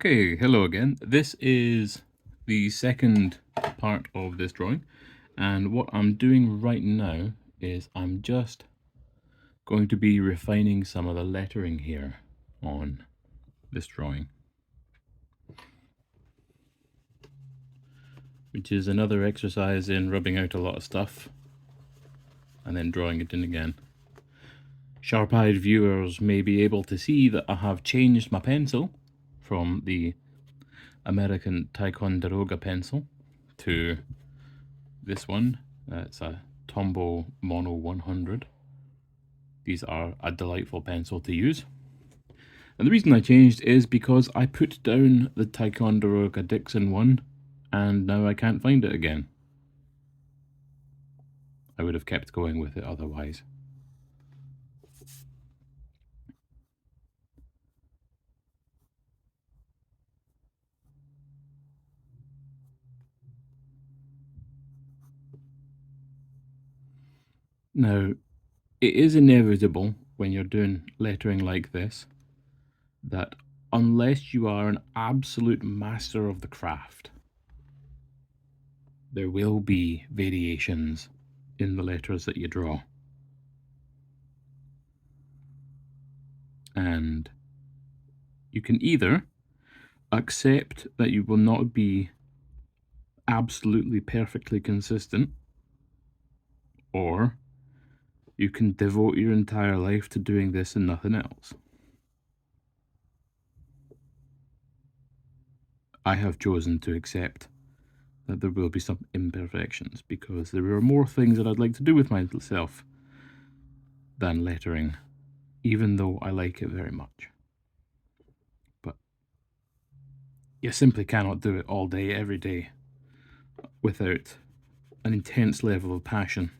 Okay, hello again. This is the second part of this drawing, and what I'm doing right now is I'm just going to be refining some of the lettering here on this drawing, which is another exercise in rubbing out a lot of stuff and then drawing it in again. Sharp-eyed viewers may be able to see that I have changed my pencil from the American Ticonderoga pencil to this one. It's a Tombow Mono 100. These are a delightful pencil to use. And the reason I changed is because I put down the Ticonderoga Dixon one and now I can't find it again. I would have kept going with it otherwise. Now, it is inevitable when you're doing lettering like this that unless you are an absolute master of the craft, there will be variations in the letters that you draw. And you can either accept that you will not be absolutely perfectly consistent, or you can devote your entire life to doing this and nothing else. I have chosen to accept that there will be some imperfections because there are more things that I'd like to do with myself than lettering, even though I like it very much. But you simply cannot do it all day, every day, without an intense level of passion.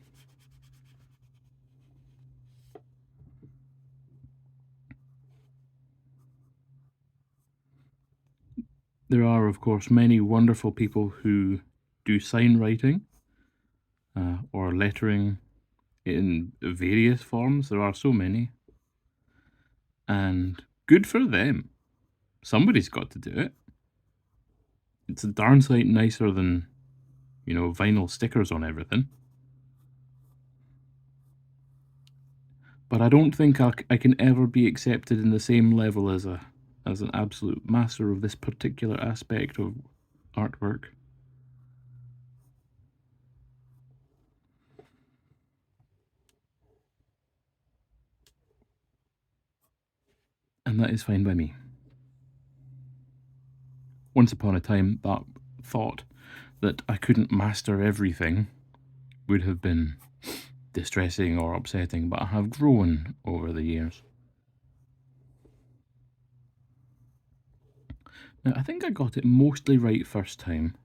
There are, of course, many wonderful people who do sign writing or lettering in various forms. There are so many. And good for them. Somebody's got to do it. It's a darn sight nicer than, vinyl stickers on everything. But I don't think I can ever be accepted in the same level as an absolute master of this particular aspect of artwork. And that is fine by me. Once upon a time, that thought that I couldn't master everything would have been distressing or upsetting, but I have grown over the years. Now, I think I got it mostly right first time.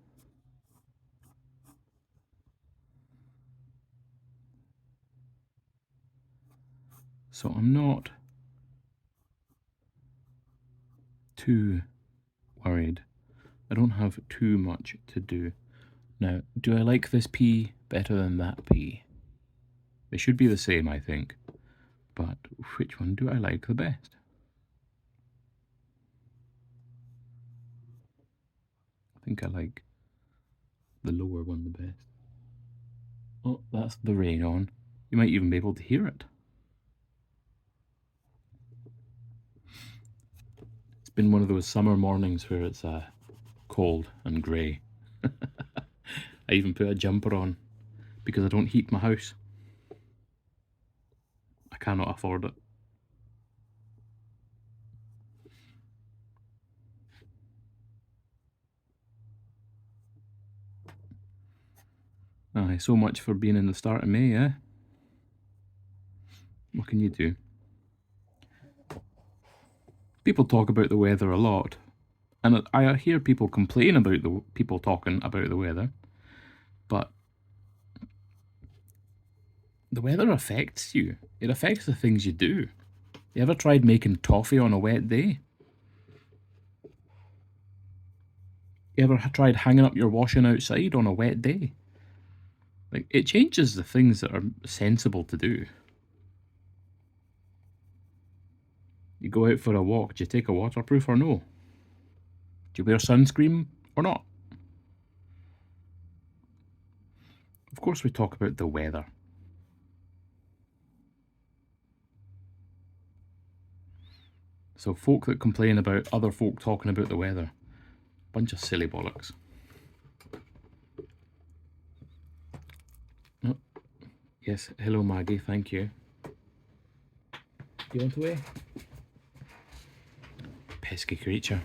So I'm not too worried. I don't have too much to do. Now, do I like this P better than that P? They should be the same, I think. But which one do I like the best? I think I like the lower one the best. Oh, that's the rain on. You might even be able to hear it. It's been one of those summer mornings where it's cold and grey. I even put a jumper on because I don't heat my house. I cannot afford it. Aye, so much for being in the start of May, eh? What can you do? People talk about the weather a lot, and I hear people complain about the people talking about the weather, but the weather affects you. It affects the things you do. You ever tried making toffee on a wet day? You ever tried hanging up your washing outside on a wet day? Like, it changes the things that are sensible to do. You go out for a walk, do you take a waterproof or no? Do you wear sunscreen or not? Of course we talk about the weather. So folk that complain about other folk talking about the weather, bunch of silly bollocks. Oh, yes, hello Maggie, thank you. You want away? Pesky creature.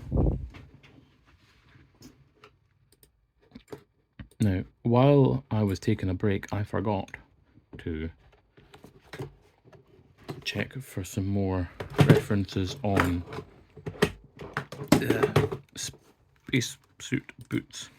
Now, while I was taking a break, I forgot to check for some more references on space suit boots.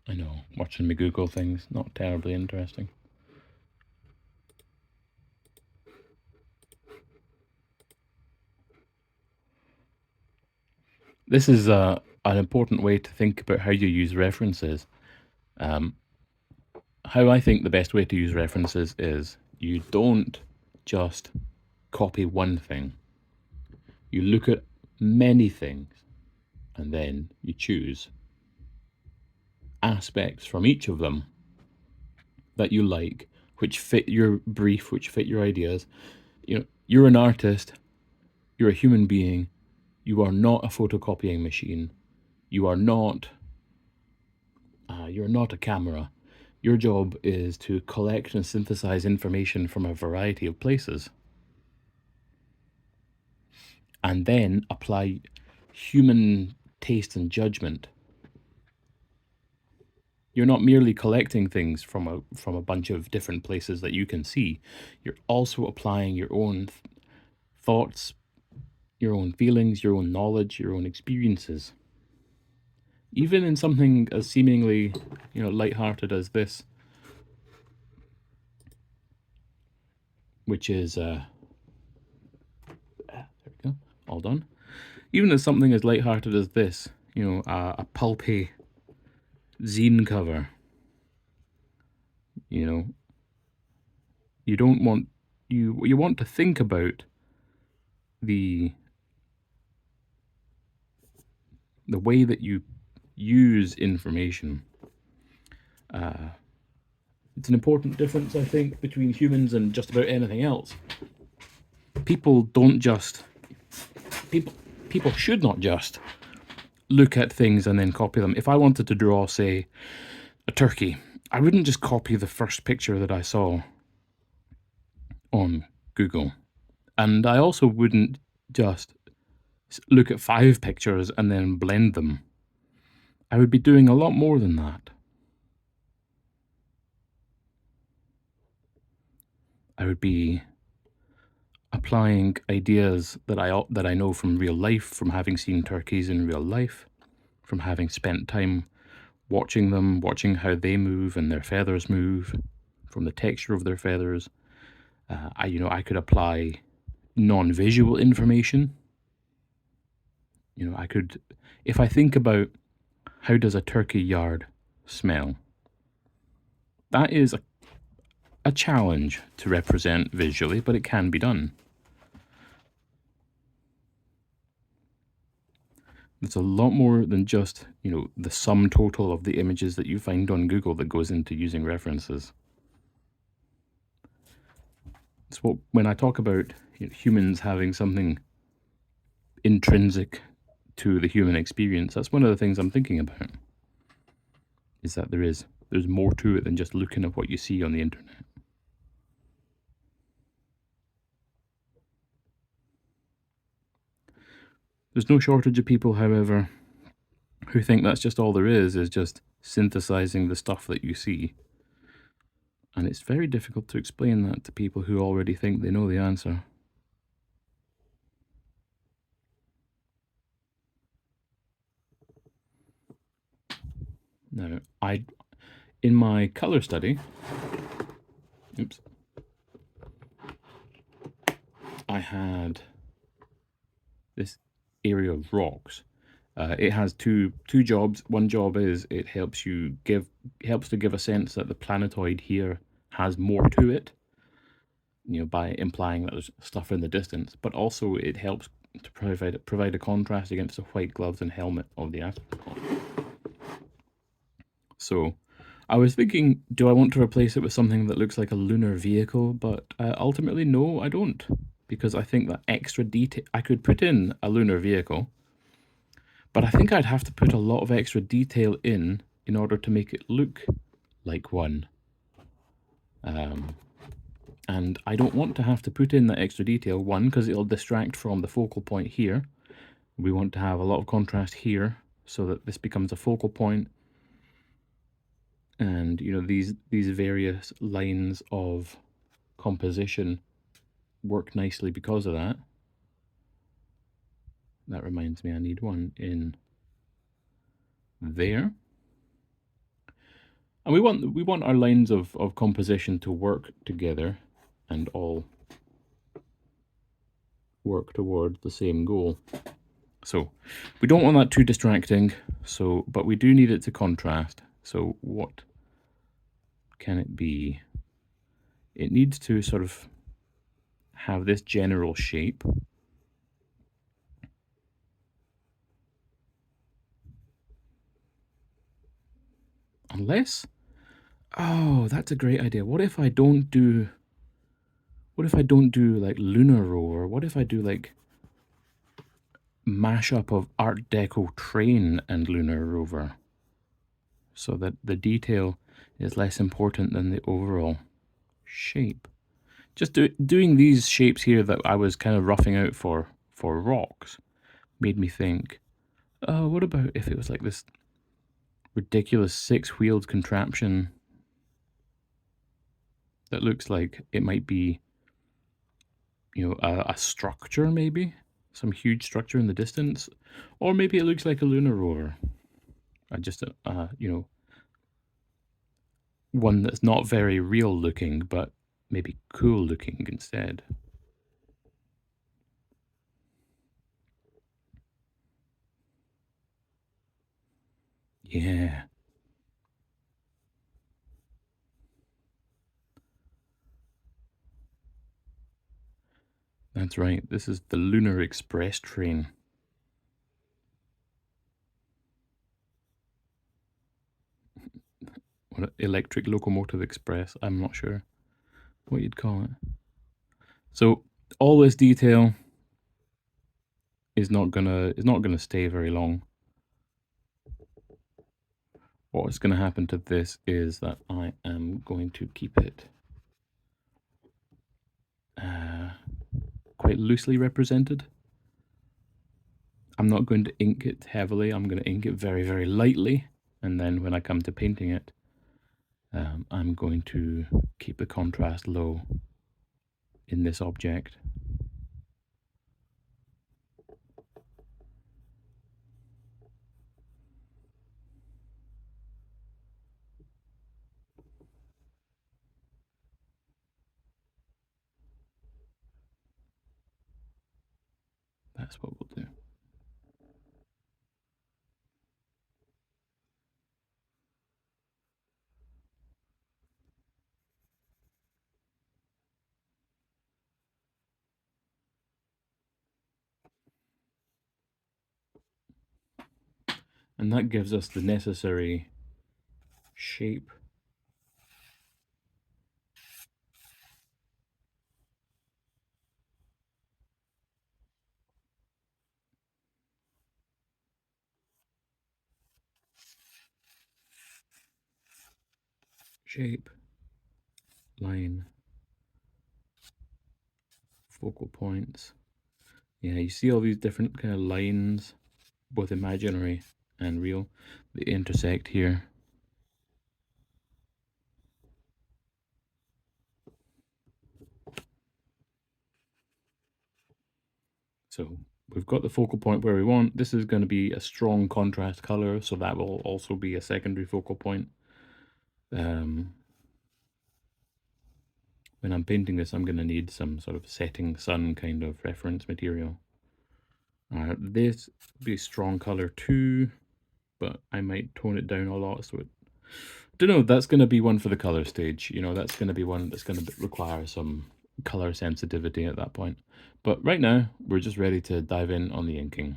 I know, watching me Google things, not terribly interesting. This is an important way to think about how you use references. How I think the best way to use references is you don't just copy one thing. You look at many things and then you choose aspects from each of them that you like, which fit your brief, which fit your ideas. You know, you're an artist, you're a human being, you are not a photocopying machine, you're not a camera. Your job is to collect and synthesize information from a variety of places and then apply human taste and judgment. You're not merely collecting things from a bunch of different places that you can see. You're also applying your own thoughts, your own feelings, your own knowledge, your own experiences. Even in something as seemingly, lighthearted as this, which is there we go, all done. Even as something as lighthearted as this, a pulpy zine cover, you don't want you want to think about the way that you use information. It's an important difference, I think, between humans and just about anything else. People should not just look at things and then copy them. If I wanted to draw, say, a turkey, I wouldn't just copy the first picture that I saw on Google. And I also wouldn't just look at 5 pictures and then blend them. I would be doing a lot more than that. I would be applying ideas that I know from real life, from having seen turkeys in real life, from having spent time watching them, watching how they move and their feathers move, from the texture of their feathers. I could apply non-visual information. I could, if I think about how does a turkey yard smell, that is a challenge to represent visually, but it can be done. There's a lot more than just, the sum total of the images that you find on Google that goes into using references. It's when I talk about humans having something intrinsic to the human experience, that's one of the things I'm thinking about, is that there's more to it than just looking at what you see on the internet. There's no shortage of people, however, who think that's just all there is just synthesizing the stuff that you see. And it's very difficult to explain that to people who already think they know the answer. Now, in my color study, oops, I had this area of rocks. It has two jobs. One job is it helps to give a sense that the planetoid here has more to it, by implying that there's stuff in the distance. But also it helps to provide a contrast against the white gloves and helmet of the astronaut. So, I was thinking, do I want to replace it with something that looks like a lunar vehicle? But ultimately, no, I don't, because I think that extra detail. I could put in a lunar vehicle, but I think I'd have to put a lot of extra detail in order to make it look like one. And I don't want to have to put in that extra detail, one, because it'll distract from the focal point here. We want to have a lot of contrast here so that this becomes a focal point. And, these various lines of composition work nicely because of that. That reminds me, I need one in there. And we want our lines of composition to work together and all work toward the same goal. So we don't want that too distracting, but we do need it to contrast. So what can it be? It needs to sort of have this general shape. Unless, oh, that's a great idea. What if I don't do like lunar rover? What if I do like mashup of Art Deco train and lunar rover, so that the detail is less important than the overall shape? Just doing these shapes here that I was kind of roughing out for rocks made me think, oh, what about if it was like this ridiculous 6-wheeled contraption that looks like it might be, a structure, maybe some huge structure in the distance, or maybe it looks like a lunar rover. One that's not very real looking, but maybe cool looking instead. Yeah. That's right. This is the Lunar Express train. What, electric locomotive express? I'm not sure what you'd call it. So all this detail is not gonna stay very long. What's gonna happen to this is that I am going to keep it quite loosely represented. I'm not going to ink it heavily. I'm going to ink it very, very lightly, and then when I come to painting it, I'm going to keep the contrast low in this object. That's what we'll do. And that gives us the necessary shape. Shape, line, focal points. Yeah, you see all these different kind of lines, both imaginary and real, that intersect here. So We've got the focal point where we want. This is going to be a strong contrast color, so that will also be a secondary focal point. When I'm painting this, I'm going to need some sort of setting sun kind of reference material. This will be strong color too, but I might tone it down a lot, so I don't know, that's going to be one for the color stage. You know, that's going to be one that's going to require some color sensitivity at that point. But right now, we're just ready to dive in on the inking.